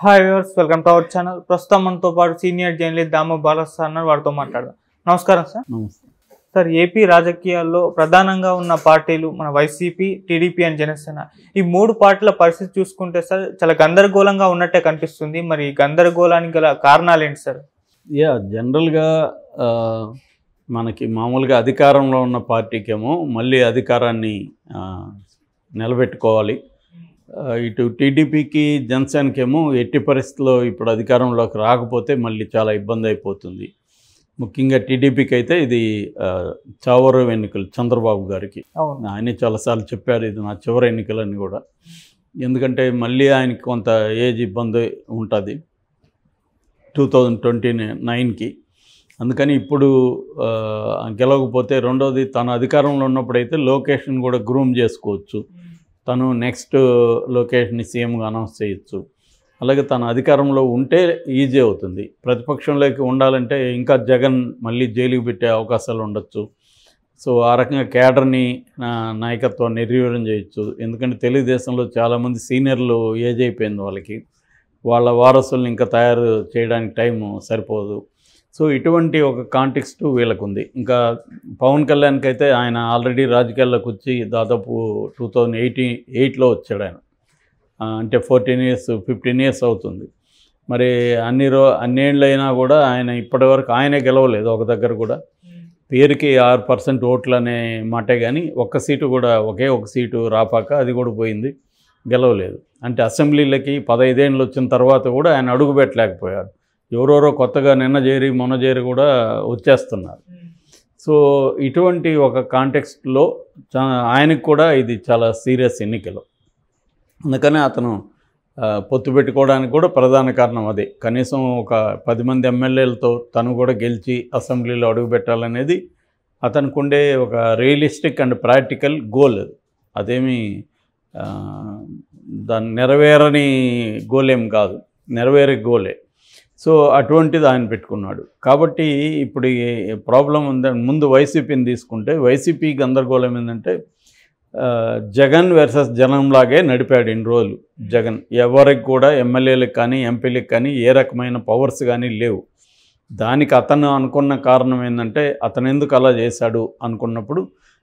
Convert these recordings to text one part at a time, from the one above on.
Hi viewers, welcome to our channel. ప్రస్తుతం మనతో పాటు సీనియర్ జర్నలిస్ట్ దాము బాలస్ అన్నారు, వారితో మాట్లాడదాం. నమస్కారం సార్. నమస్తే సార్, ఏపీ రాజకీయాల్లో ప్రధానంగా ఉన్న పార్టీలు మన వైసీపీ, టీడీపీ అండ్ జనసేన. ఈ మూడు పార్టీల పరిస్థితి చూసుకుంటే సార్ చాలా గందరగోళంగా ఉన్నట్టే కనిపిస్తుంది. మరి గందరగోళానికి గల కారణాలు ఏంటి సార్? జనరల్గా మనకి మామూలుగా అధికారంలో ఉన్న పార్టీకేమో మళ్ళీ అధికారాన్ని నిలబెట్టుకోవాలి. ఇటు టీడీపీకి జనసేనకేమో ఎట్టి పరిస్థితుల్లో ఇప్పుడు అధికారంలోకి రాకపోతే మళ్ళీ చాలా ఇబ్బంది అయిపోతుంది. ముఖ్యంగా టీడీపీకి అయితే ఇది చావరు ఎన్నికలు చంద్రబాబు గారికి. ఆయనే చాలాసార్లు చెప్పారు ఇది నా చివరి ఎన్నికలని కూడా. ఎందుకంటే మళ్ళీ ఆయనకి కొంత ఏజ్ ఇబ్బంది ఉంటుంది 2029కి. అందుకని ఇప్పుడు గెలవకపోతే రెండోది తన అధికారంలో ఉన్నప్పుడైతే లొకేషన్ కూడా గ్రూమ్ చేసుకోవచ్చు. తను నెక్స్ట్ లొకేషన్ని సీఎంగా అనౌన్స్ చేయొచ్చు. అలాగే తన అధికారంలో ఉంటే ఈజీ అవుతుంది. ప్రతిపక్షంలోకి ఉండాలంటే ఇంకా జగన్ మళ్ళీ జైలుకి పెట్టే అవకాశాలు ఉండొచ్చు. సో ఆ రకంగా కేడర్ని నాయకత్వాన్ని నిర్వీర్యం చేయొచ్చు. ఎందుకంటే తెలుగుదేశంలో చాలామంది సీనియర్లు ఏజ్ అయిపోయింది వాళ్ళకి. వాళ్ళ వారసుల్ని ఇంకా తయారు చేయడానికి టైము సరిపోదు. సో ఇటువంటి ఒక కాంటెక్స్ట్ వీళ్ళకు ఉంది. ఇంకా పవన్ కళ్యాణ్కి అయితే ఆయన ఆల్రెడీ రాజకీయాల్లోకి వచ్చి దాదాపు 2008లో వచ్చాడు ఆయన. అంటే 14 years 15 years అవుతుంది. మరి అన్నేళ్ళు అయినా కూడా ఆయన ఇప్పటివరకు ఆయనే గెలవలేదు ఒక దగ్గర కూడా. పేరుకి 6% ఓట్లు అనే మాటే కానీ ఒక్క సీటు కూడా ఒకే ఒక సీటు రాపాక అది కూడా పోయింది, గెలవలేదు. అంటే అసెంబ్లీలకి 15 ఏళ్ళు వచ్చిన తర్వాత కూడా ఆయన అడుగు పెట్టలేకపోయారు. ఎవరెవరో కొత్తగా నిన్న చేరి మొన్న చేరి కూడా వచ్చేస్తున్నారు. సో ఇటువంటి ఒక కాంటెక్స్ట్లో ఆయనకు కూడా ఇది చాలా సీరియస్ ఎన్నికలు. అందుకనే అతను పొత్తు పెట్టుకోవడానికి కూడా ప్రధాన కారణం అదే. కనీసం ఒక 10 మంది ఎమ్మెల్యేలతో తను కూడా గెలిచి అసెంబ్లీలో అడుగు పెట్టాలనేది అతనికి ఉండే ఒక రియలిస్టిక్ అండ్ ప్రాక్టికల్ గోల్. అదేమి దాన్ని నెరవేరని గోలేం కాదు, నెరవేరే గోలే. సో అటువంటిది ఆయన పెట్టుకున్నాడు. కాబట్టి ఇప్పుడు ప్రాబ్లం ఉందని ముందు వైసీపీని తీసుకుంటే వైసీపీ గందరగోళం ఏంటంటే జగన్ వర్సెస్ జనంలాగే నడిపాడు ఇన్ని రోజులు జగన్. ఎవరికి కూడా ఎమ్మెల్యేలకు కానీ ఎంపీలకు కానీ ఏ రకమైన పవర్స్ కానీ లేవు. దానికి అతను అనుకున్న కారణం ఏంటంటే అతను ఎందుకు అలా చేశాడు అనుకున్నప్పుడు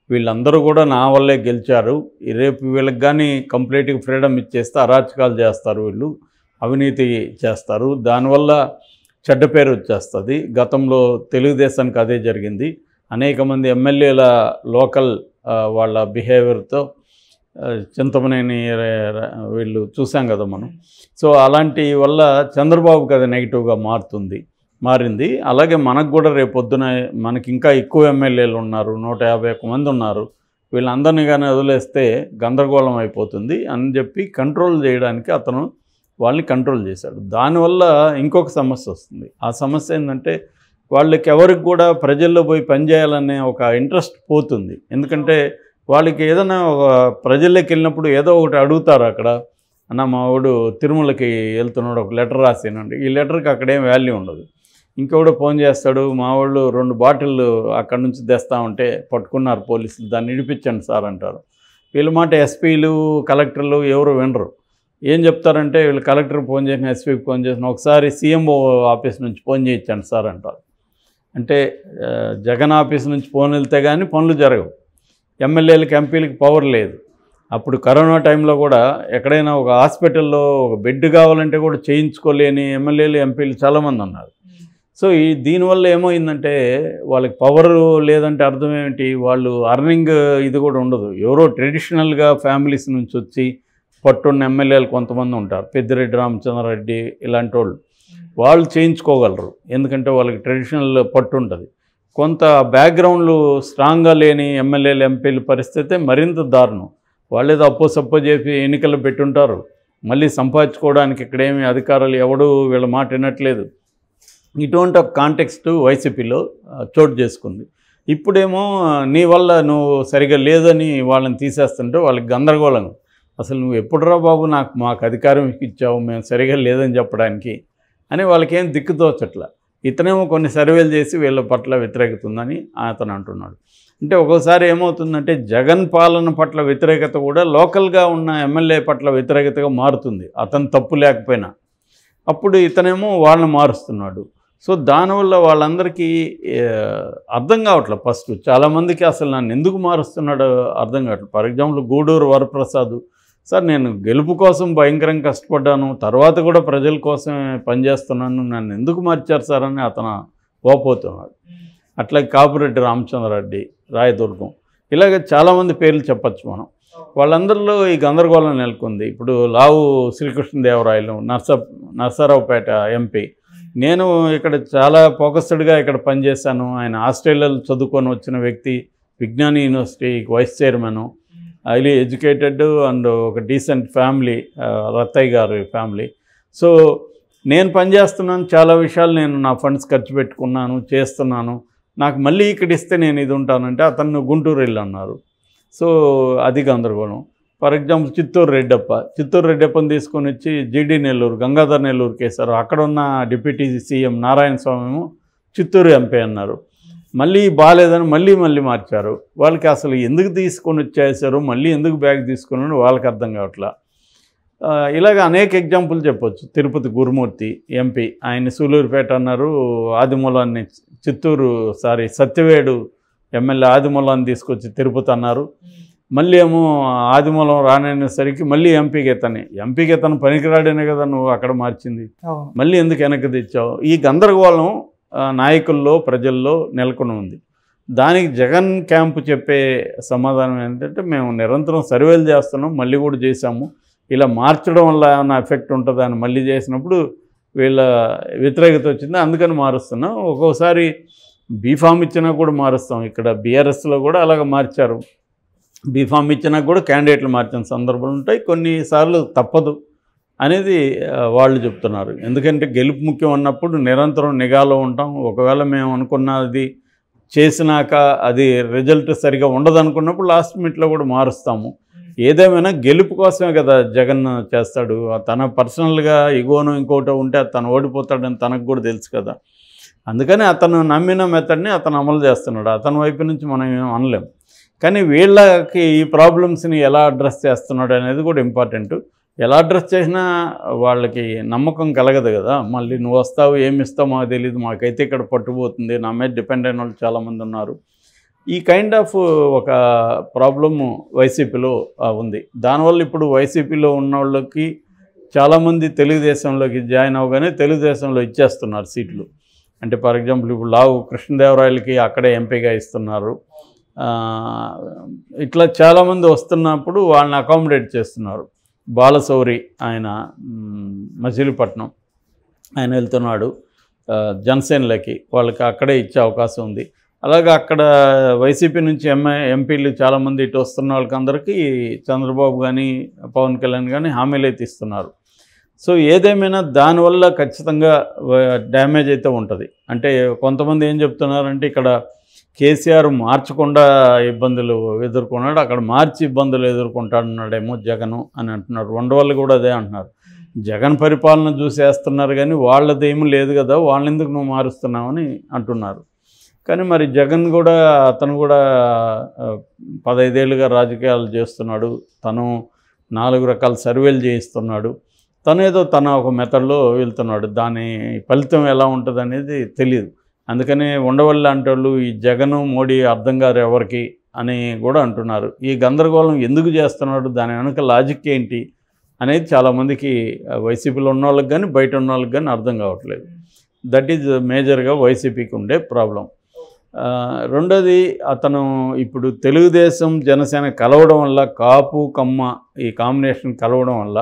వీళ్ళందరూ కూడా నా వల్లే గెలిచారు, రేపు వీళ్ళకి కానీ కంప్లీట్గా ఫ్రీడమ్ ఇచ్చేస్తే అరాచకాలు చేస్తారు, వీళ్ళు అవినీతి చేస్తారు, దానివల్ల చెడ్డ పేరు వచ్చేస్తుంది. గతంలో తెలుగుదేశానికి అదే జరిగింది. అనేక మంది ఎమ్మెల్యేల లోకల్ వాళ్ళ బిహేవియర్తో చింతమనేని వీళ్ళు చూసాం కదా మనం. సో అలాంటి వల్ల చంద్రబాబుకి అది నెగిటివ్గా మారింది. అలాగే మనకు కూడా రేపొద్దున మనకి ఇంకా ఎక్కువ ఎమ్మెల్యేలు ఉన్నారు, 151 మంది ఉన్నారు. వీళ్ళందరినీ కానీ వదిలేస్తే గందరగోళం అయిపోతుంది అని చెప్పి కంట్రోల్ చేయడానికి అతను వాళ్ళని కంట్రోల్ చేశాడు. దానివల్ల ఇంకొక సమస్య వస్తుంది. ఆ సమస్య ఏంటంటే వాళ్ళకి ఎవరికి కూడా ప్రజల్లో పోయి పనిచేయాలనే ఒక ఇంట్రెస్ట్ పోతుంది. ఎందుకంటే వాళ్ళకి ఏదైనా ఒక ప్రజల్లోకి వెళ్ళినప్పుడు ఏదో ఒకటి అడుగుతారు. అక్కడ అన్న మా వాడు తిరుమలకి వెళ్తున్నాడు, ఒక లెటర్ రాసేనండి. ఈ లెటర్కి అక్కడేం వాల్యూ ఉండదు. ఇంకొకడు ఫోన్ చేస్తాడు, మా వాళ్ళు 2 బాటిళ్ళు అక్కడి నుంచి తెస్తా ఉంటే పట్టుకున్నారు పోలీసులు, దాన్ని ఇడిపించండి సార్ అంటారు. వీళ్ళ మాట ఎస్పీలు కలెక్టర్లు ఎవరు వినరు. ఏం చెప్తారంటే వీళ్ళు కలెక్టర్ ఫోన్ చేసిన, ఎస్పీకి ఫోన్ చేసిన, ఒకసారి సీఎంఓ ఆఫీస్ నుంచి ఫోన్ చేయించండి సార్ అంటారు. అంటే జగన్ ఆఫీస్ నుంచి ఫోన్ వెళ్తే కానీ పనులు జరగవు. ఎమ్మెల్యేలకు ఎంపీలకి పవర్ లేదు. అప్పుడు కరోనా టైంలో కూడా ఎక్కడైనా ఒక హాస్పిటల్లో ఒక బెడ్ కావాలంటే కూడా చేయించుకోలేని ఎమ్మెల్యేలు ఎంపీలు చాలామంది ఉన్నారు. సో దీనివల్ల ఏమైందంటే వాళ్ళకి పవర్ లేదంటే అర్థం ఏమిటి, వాళ్ళు అర్నింగ్ ఇది కూడా ఉండదు. ఎవరో ట్రెడిషనల్గా ఫ్యామిలీస్ నుంచి వచ్చి పట్టున్న ఎమ్మెల్యేలు కొంతమంది ఉంటారు, పెద్దిరెడ్డి రామచంద్రారెడ్డి ఇలాంటి వాళ్ళు చేయించుకోగలరు. ఎందుకంటే వాళ్ళకి ట్రెడిషనల్ పట్టు ఉంటుంది. కొంత బ్యాక్గ్రౌండ్లు స్ట్రాంగ్గా లేని ఎమ్మెల్యేలు ఎంపీల పరిస్థితి మరింత దారుణం. వాళ్ళేదో అప్పో చేసి ఎన్నికలు పెట్టుంటారు, మళ్ళీ సంపాదించుకోవడానికి ఇక్కడేమి అధికారులు ఎవడు వీళ్ళ మాట వినట్లేదు. ఇటువంటి ఒక కాంటెక్స్ట్ వైసీపీలో చోటు చేసుకుంది. ఇప్పుడేమో నీ వల్ల నువ్వు సరిగా లేదని వాళ్ళని తీసేస్తుంటే వాళ్ళకి గందరగోళం. అసలు నువ్వు ఎప్పుడురా బాబు మాకు అధికారం ఇచ్చావు, మేము సరిగా లేదని చెప్పడానికి అని వాళ్ళకేం దిక్కుతోచట్లా. ఇతనేమో కొన్ని సర్వేలు చేసి వీళ్ళ పట్ల వ్యతిరేకత ఉందని అతను అంటున్నాడు. అంటే ఒక్కోసారి ఏమవుతుందంటే జగన్ పాలన పట్ల వ్యతిరేకత కూడా లోకల్గా ఉన్న ఎమ్మెల్యే పట్ల వ్యతిరేకతగా మారుతుంది, అతను తప్పు లేకపోయినా. అప్పుడు ఇతనేమో వాళ్ళని మారుస్తున్నాడు. సో దానివల్ల వాళ్ళందరికీ అర్థం కావట్లేదు. ఫస్ట్ చాలామందికి అసలు నన్ను ఎందుకు మారుస్తున్నాడో అర్థం కావట్లేదు. For example Gudur Varaprasad, sir నేను గెలుపు కోసం భయంకరంగా కష్టపడ్డాను, తర్వాత కూడా ప్రజల కోసమే పనిచేస్తున్నాను, నన్ను ఎందుకు మార్చారు సార్ అని అతను ఓపోతున్నాడు. అట్లాగే కాపురెడ్డి రామచంద్రారెడ్డి, రాయదుర్గం, ఇలాగ చాలామంది పేర్లు చెప్పచ్చు మనం. వాళ్ళందరిలో ఈ గందరగోళం నెలకొంది. ఇప్పుడు లావు శ్రీకృష్ణదేవరాయలు, నర్సరావుపేట ఎంపీ, నేను ఇక్కడ చాలా ఫోకస్డ్గా ఇక్కడ పనిచేశాను. ఆయన ఆస్ట్రేలియాలో చదువుకొని వచ్చిన వ్యక్తి, విజ్ఞాన యూనివర్సిటీకి vice chairman, highly educated and ఒక డీసెంట్ ఫ్యామిలీ, రత్తయ్య గారి ఫ్యామిలీ. సో నేను పనిచేస్తున్నాను, చాలా విషయాలు నేను నా ఫండ్స్ ఖర్చు పెట్టుకున్నాను, చేస్తున్నాను, నాకు మళ్ళీ ఇక్కడ ఇస్తే నేను ఇది ఉంటానంటే అతను గుంటూరు వెళ్ళి అన్నారు. సో అది గందరగోళం. ఫర్ ఎగ్జాంపుల్ చిత్తూరు రెడ్డప్పని తీసుకొని వచ్చి జీడీ నెల్లూరు, గంగాధర్ నెల్లూరు కేసారు. అక్కడ ఉన్న డిప్యూటీ సీఎం నారాయణ స్వామి చిత్తూరు ఎంపీ అన్నారు. మళ్ళీ బాగాలేదని మళ్ళీ మార్చారు. వాళ్ళకి అసలు ఎందుకు తీసుకొని వచ్చేసారు, మళ్ళీ ఎందుకు బ్యాగ్ తీసుకున్నాడు వాళ్ళకి అర్థం కావట్లా. ఇలాగ అనేక ఎగ్జాంపుల్ చెప్పొచ్చు. తిరుపతి గురుమూర్తి ఎంపీ, ఆయన్ని సూలూరుపేట అన్నారు, ఆదిమూలాన్ని సత్యవేడు ఎమ్మెల్యే ఆదిమూలాన్ని తీసుకొచ్చి తిరుపతి అన్నారు. మళ్ళీ ఏమో ఆదిమూలం రాననేసరికి మళ్ళీ ఎంపీకి తను పనికిరాడనే కదా నువ్వు అక్కడ మార్చింది, మళ్ళీ ఎందుకు వెనక్కి తెచ్చావు? ఈ గందరగోళం నాయకుల్లో ప్రజల్లో నెలకొని ఉంది. దానికి జగన్ క్యాంపు చెప్పే సమాధానం ఏంటంటే, మేము నిరంతరం సర్వేలు చేస్తున్నాం, మళ్ళీ కూడా చేశాము, ఇలా మార్చడం వల్ల ఏమైనా ఎఫెక్ట్ ఉంటుందా అని మళ్ళీ చేసినప్పుడు వీళ్ళ వ్యతిరేకత వచ్చింది, అందుకని మారుస్తున్నాం. ఒక్కోసారి బీఫామ్ ఇచ్చినా కూడా మారుస్తాం. ఇక్కడ బీఆర్ఎస్లో కూడా అలాగ మార్చారు. బీఫామ్ ఇచ్చినా కూడా క్యాండిడేట్లు మార్చిన సందర్భాలు ఉంటాయి. కొన్నిసార్లు తప్పదు అనేది వాళ్ళు చెప్తున్నారు. ఎందుకంటే గెలుపు ముఖ్యం అన్నప్పుడు నిరంతరం నిఘాలో ఉంటాం. ఒకవేళ మేము అనుకున్నది చేసినాక అది రిజల్ట్ సరిగా ఉండదు అనుకున్నప్పుడు లాస్ట్ మినిట్లో కూడా మారుస్తాము. ఏదేమైనా గెలుపు కోసమే కదా జగన్ చేస్తాడు. తన పర్సనల్గా ఇగోనో ఇంకోటో ఉంటే తను ఓడిపోతాడని తనకు కూడా తెలుసు కదా. అందుకని అతను నమ్మిన మెథడ్ని అతను అమలు చేస్తున్నాడు. అతని వైపు నుంచి మనం ఏం అనలేం. కానీ వీళ్ళకి ఈ ప్రాబ్లమ్స్ని ఎలా అడ్రస్ చేస్తున్నాడు అనేది కూడా ఇంపార్టెంట్. ఎలా అడ్రస్ చేసినా వాళ్ళకి నమ్మకం కలగదు కదా. మళ్ళీ నువ్వు వస్తావు, ఏమి ఇస్తావు మాకు తెలియదు, మాకైతే ఇక్కడ పట్టుపోతుంది, నా మీద డిపెండ్ అయిన వాళ్ళు చాలామంది ఉన్నారు. ఈ కైండ్ ఆఫ్ ఒక ప్రాబ్లము వైసీపీలో ఉంది. దానివల్ల ఇప్పుడు వైసీపీలో ఉన్న వాళ్ళకి చాలామంది తెలుగుదేశంలోకి జాయిన్ అవగానే తెలుగుదేశంలో ఇచ్చేస్తున్నారు సీట్లు. అంటే ఫర్ ఎగ్జాంపుల్ ఇప్పుడు లావు కృష్ణదేవరాయలకి అక్కడే ఎంపీగా ఇస్తున్నారు. ఇట్లా చాలామంది వస్తున్నప్పుడు వాళ్ళని అకామిడేట్ చేస్తున్నారు. బాలశౌరి ఆయన మచిలీపట్నం ఆయన వెళ్తున్నాడు జనసేనలకి, వాళ్ళకి అక్కడే ఇచ్చే అవకాశం ఉంది. అలాగే అక్కడ వైసీపీ నుంచి ఎంపీలు చాలామంది ఇటు వస్తున్న వాళ్ళకి అందరికీ చంద్రబాబు కానీ పవన్ కళ్యాణ్ కానీ హామీలు అయితే ఇస్తున్నారు. సో ఏదేమైనా దానివల్ల ఖచ్చితంగా డ్యామేజ్ అయితే ఉంటుంది. అంటే కొంతమంది ఏం చెప్తున్నారంటే ఇక్కడ కేసీఆర్ మార్చకుండా ఇబ్బందులు ఎదుర్కొన్నాడు, అక్కడ మార్చి ఇబ్బందులు ఎదుర్కొంటాడన్నాడేమో జగను అని అంటున్నారు. ఉండవాళ్ళు కూడా అదే అంటున్నారు. జగన్ పరిపాలన చూసేస్తున్నారు కానీ వాళ్ళదేమీ లేదు కదా, వాళ్ళని ఎందుకు నువ్వు మారుస్తున్నావని అంటున్నారు. కానీ మరి జగన్ కూడా అతను కూడా 15 ఏళ్ళుగా రాజకీయాలు చేస్తున్నాడు, తను 4 రకాల సర్వేలు చేయిస్తున్నాడు, తనేదో తన ఒక మెథడ్లో వెళ్తున్నాడు. దాని ఫలితం ఎలా ఉంటుంది అనేది తెలియదు. అందుకని ఉండవల్లి అంటోళ్ళు ఈ జగను మోడీ అర్థం కాదు ఎవరికి అని కూడా అంటున్నారు. ఈ గందరగోళం ఎందుకు చేస్తున్నాడు, దాని వెనుక లాజిక్ ఏంటి అనేది చాలామందికి వైసీపీలో ఉన్న వాళ్ళకి కానీ బయట ఉన్న వాళ్ళకి కానీ అర్థం కావట్లేదు. దట్ ఈజ్ మేజర్గా వైసీపీకి ఉండే ప్రాబ్లం. రెండోది, అతను ఇప్పుడు తెలుగుదేశం జనసేన కలవడం వల్ల, కాపు కమ్మ ఈ కాంబినేషన్ కలవడం వల్ల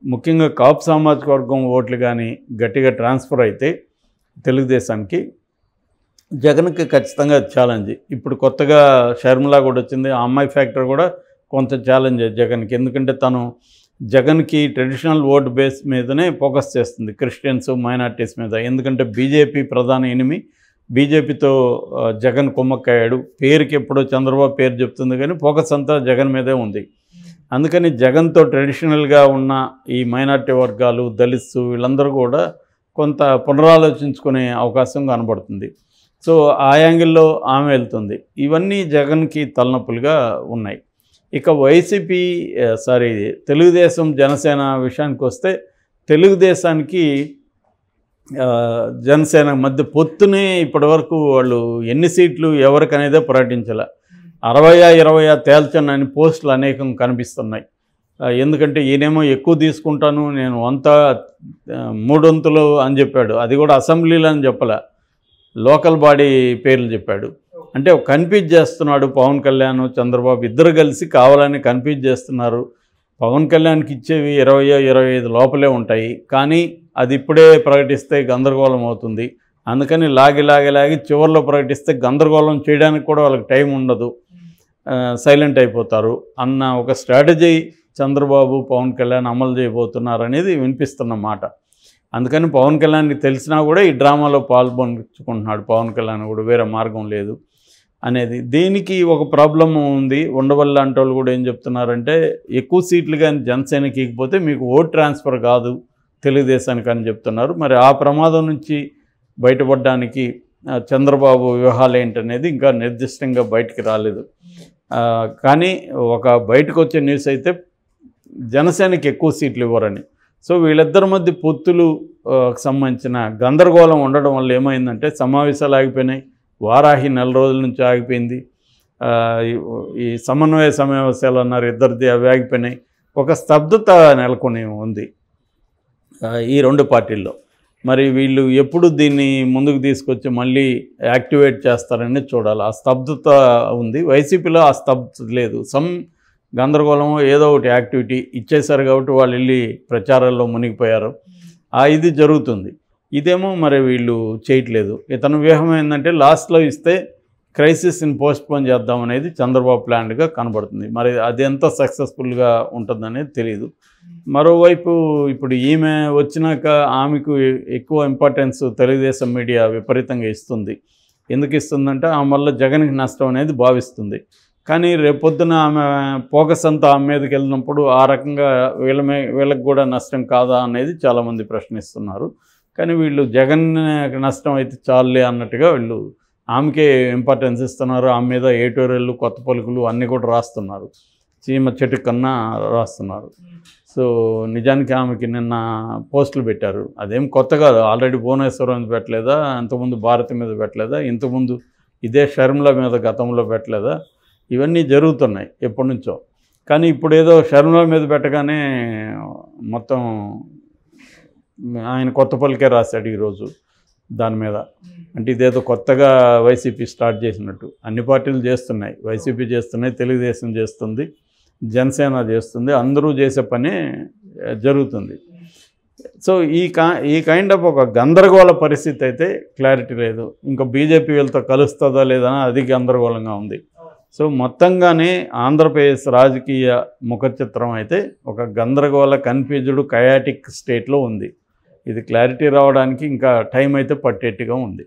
ముఖ్యంగా కాపు సామాజిక వర్గం ఓట్లు కానీ గట్టిగా ట్రాన్స్ఫర్ అయితే తెలుగుదేశానికి, జగన్కి ఖచ్చితంగా ఛాలెంజ్. ఇప్పుడు కొత్తగా షర్మిలా కూడా వచ్చింది, ఆ అమ్మాయి ఫ్యాక్టర్ కూడా కొంత ఛాలెంజ్ జగన్కి. ఎందుకంటే తను జగన్కి ట్రెడిషనల్ ఓట్ బేస్ మీదనే ఫోకస్ చేస్తుంది, క్రిస్టియన్స్ మైనార్టీస్ మీద. ఎందుకంటే బీజేపీ ప్రధాన ఎనిమి, బీజేపీతో జగన్ కుమ్మక్కయ్యాడు. పేరుకి ఎప్పుడో చంద్రబాబు పేరు చెప్తుంది కానీ ఫోకస్ అంతా జగన్ మీదే ఉంది. అందుకని జగన్తో ట్రెడిషనల్గా ఉన్న ఈ మైనార్టీ వర్గాలు, దళిత్స్ వీళ్ళందరూ కూడా కొంత పునరాలోచించుకునే అవకాశం కనబడుతుంది. సో ఆ యాంగిల్లో ఆమె వెళ్తుంది. ఇవన్నీ జగన్కి తలనొప్పులుగా ఉన్నాయి. ఇక వైసీపీ తెలుగుదేశం జనసేన విషయానికి వస్తే తెలుగుదేశానికి జనసేన మధ్య పొత్తునే ఇప్పటివరకు వాళ్ళు ఎన్ని సీట్లు ఎవరికనేదే ప్రకటించాల. 60-20 తేల్చనని పోస్టులు అనేకం కనిపిస్తున్నాయి. ఎందుకంటే ఈయనేమో ఎక్కువ తీసుకుంటాను, నేను 3 వంతులు అని చెప్పాడు. అది కూడా అసెంబ్లీలో అని చెప్పలే, లోకల్ బాడీ పేర్లు చెప్పాడు. అంటే కన్ఫ్యూజ్ చేస్తున్నాడు. పవన్ కళ్యాణ్ చంద్రబాబు ఇద్దరు కలిసి కావాలని కన్ఫ్యూజ్ చేస్తున్నారు. పవన్ కళ్యాణ్కి ఇచ్చేవి 20-25 లోపలే ఉంటాయి, కానీ అది ఇప్పుడే ప్రకటిస్తే గందరగోళం అవుతుంది. అందుకని లాగి చివరిలో ప్రకటిస్తే గందరగోళం చేయడానికి కూడా వాళ్ళకి టైం ఉండదు, సైలెంట్ అయిపోతారు అన్న ఒక స్ట్రాటజీ చంద్రబాబు పవన్ కళ్యాణ్ అమలు చేయబోతున్నారు అనేది వినిపిస్తున్న మాట. అందుకని పవన్ కళ్యాణ్కి తెలిసినా కూడా ఈ డ్రామాలో పాల్పంచుకుంటున్నాడు. పవన్ కళ్యాణ్ కూడా వేరే మార్గం లేదు అనేది. దీనికి ఒక ప్రాబ్లం ఉంది. ఉండవల్లి అంటే వాళ్ళు కూడా ఏం చెప్తున్నారంటే, ఎక్కువ సీట్లు కానీ జనసేనకి ఇకపోతే మీకు ఓట్ ట్రాన్స్ఫర్ కాదు తెలుగుదేశానికి అని చెప్తున్నారు. మరి ఆ ప్రమాదం నుంచి బయటపడడానికి చంద్రబాబు వ్యూహాలు ఏంటనేది ఇంకా నిర్దిష్టంగా బయటికి రాలేదు. కానీ ఒక బయటకు వచ్చే న్యూస్ అయితే జనసేనకి ఎక్కువ సీట్లు ఇవ్వరని. సో వీళ్ళిద్దరి మధ్య పొత్తులు సంబంధించిన గందరగోళం ఉండడం వల్ల ఏమైందంటే, సమావేశాలు ఆగిపోయినాయి. వారాహి 4 రోజుల నుంచి ఆగిపోయింది. ఈ సమన్వయ సమావేశాలు అన్నారు ఇద్దరిది, అవి ఆగిపోయినాయి. ఒక స్తబ్దత నెలకొని ఉంది ఈ 2 పార్టీల్లో. మరి వీళ్ళు ఎప్పుడు దీన్ని ముందుకు తీసుకొచ్చి మళ్ళీ యాక్టివేట్ చేస్తారని చూడాలి. ఆ స్తబ్దత ఉంది. వైసీపీలో ఆ స్తబ్దత లేదు. గందరగోళం ఏదో ఒకటి యాక్టివిటీ ఇచ్చేశారు కాబట్టి వాళ్ళు వెళ్ళి ప్రచారాల్లో మునిగిపోయారు. ఇది జరుగుతుంది. ఇదేమో మరి వీళ్ళు చేయట్లేదు. ఇతను వ్యూహం ఏంటంటే, లాస్ట్లో ఇస్తే క్రైసిస్ని పోస్ట్పోన్ చేద్దాం అనేది చంద్రబాబు ప్లాన్గా కనబడుతుంది. మరి అది ఎంత సక్సెస్ఫుల్గా ఉంటుందనేది తెలియదు. మరోవైపు ఇప్పుడు ఈమె వచ్చినాక ఆమెకు ఎక్కువ ఇంపార్టెన్స్ తెలుగుదేశం మీడియా విపరీతంగా ఇస్తుంది. ఎందుకు ఇస్తుందంటే, ఆమె వల్ల జగన్కి నష్టం అనేది భావిస్తుంది. కానీ రేపొద్దున ఆమె ఫోకస్ అంతా ఆమె మీదకి వెళ్ళినప్పుడు ఆ రకంగా వీళ్ళకి కూడా నష్టం కాదా అనేది చాలామంది ప్రశ్నిస్తున్నారు. కానీ వీళ్ళు జగన్ నష్టం అయితే చాలులే అన్నట్టుగా వీళ్ళు ఆమెకే ఇంపార్టెన్స్ ఇస్తున్నారు. ఆమె మీద ఏటూరెళ్ళు, కొత్త పలుకులు అన్నీ కూడా రాస్తున్నారు. చీమ చెట్టు కన్నా రాస్తున్నారు. సో నిజానికి ఆమెకి నిన్న పోస్టులు పెట్టారు. అదేం కొత్త కాదు. ఆల్రెడీ భువనేశ్వరం మీద పెట్టలేదా, అంతకుముందు భారతి మీద పెట్టలేదా, ఇంతకుముందు ఇదే షర్మిల మీద గతంలో పెట్టలేదా? ఇవన్నీ జరుగుతున్నాయి ఎప్పటి నుంచో. కానీ ఇప్పుడు ఏదో షర్మిల మీద పెట్టగానే మొత్తం ఆయన కొత్త పలికే రాశాడు ఈరోజు దాని మీద. అంటే ఇదేదో కొత్తగా వైసీపీ స్టార్ట్ చేసినట్టు. అన్ని పార్టీలు చేస్తున్నాయి. వైసీపీ చేస్తున్నాయి, తెలుగుదేశం చేస్తుంది, జనసేన చేస్తుంది. అందరూ చేసే పనే జరుగుతుంది. సో ఈ కైండ్ ఆఫ్ ఒక గందరగోళ పరిస్థితి అయితే క్లారిటీ లేదు. ఇంకా బీజేపీ వీళ్ళతో కలుస్తుందా లేదా అది గందరగోళంగా ఉంది. సో మొత్తంగానే ఆంధ్రప్రదేశ్ రాజకీయ ముఖచిత్రం అయితే ఒక గందరగోళ, కన్ఫ్యూజ్డ్, కయాటిక్ స్టేట్లో ఉంది. ఇది క్లారిటీ రావడానికి ఇంకా టైం అయితే పట్టేట్టుగా ఉంది.